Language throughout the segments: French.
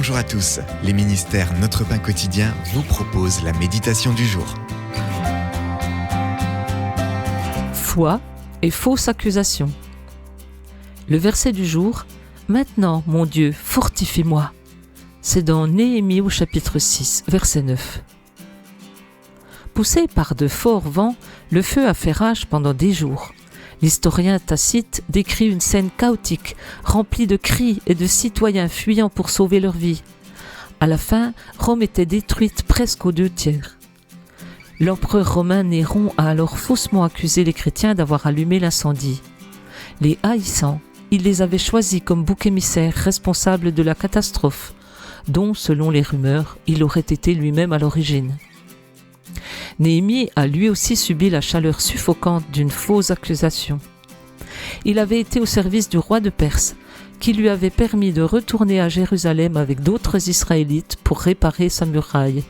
Bonjour à tous, les ministères Notre Pain Quotidien vous proposent la méditation du jour. Foi et fausse accusation. Le verset du jour, « Maintenant, mon Dieu, fortifie-moi », c'est dans Néhémie au chapitre 6, verset 9. Poussé par de forts vents, le feu a fait rage pendant des jours. L'historien Tacite décrit une scène chaotique, remplie de cris et de citoyens fuyant pour sauver leur vie. À la fin, Rome était détruite presque aux 2/3. L'empereur romain Néron a alors faussement accusé les chrétiens d'avoir allumé l'incendie. Les haïssant, il les avait choisis comme bouc émissaire responsable de la catastrophe, dont, selon les rumeurs, il aurait été lui-même à l'origine. Néhémie a lui aussi subi la chaleur suffocante d'une fausse accusation. Il avait été au service du roi de Perse, qui lui avait permis de retourner à Jérusalem avec d'autres Israélites pour réparer sa muraille.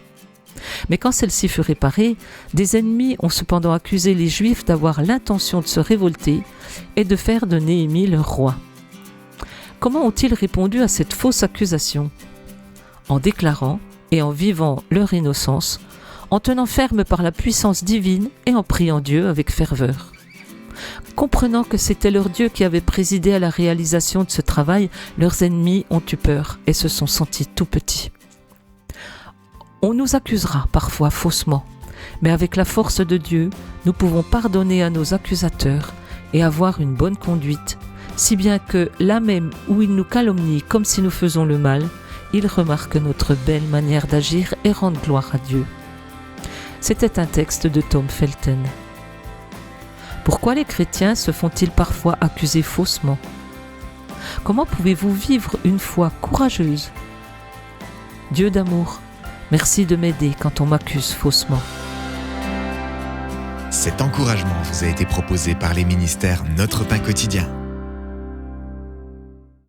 Mais quand celle-ci fut réparée, des ennemis ont cependant accusé les Juifs d'avoir l'intention de se révolter et de faire de Néhémie leur roi. Comment ont-ils répondu à cette fausse accusation ? En déclarant et en vivant leur innocence, en tenant ferme par la puissance divine et en priant Dieu avec ferveur. Comprenant que c'était leur Dieu qui avait présidé à la réalisation de ce travail, leurs ennemis ont eu peur et se sont sentis tout petits. On nous accusera parfois faussement, mais avec la force de Dieu, nous pouvons pardonner à nos accusateurs et avoir une bonne conduite, si bien que là même où ils nous calomnient comme si nous faisons le mal, ils remarquent notre belle manière d'agir et rendent gloire à Dieu. C'était un texte de Tom Felton. Pourquoi les chrétiens se font-ils parfois accuser faussement ? Comment pouvez-vous vivre une foi courageuse ? Dieu d'amour, merci de m'aider quand on m'accuse faussement. Cet encouragement vous a été proposé par les ministères Notre Pain Quotidien.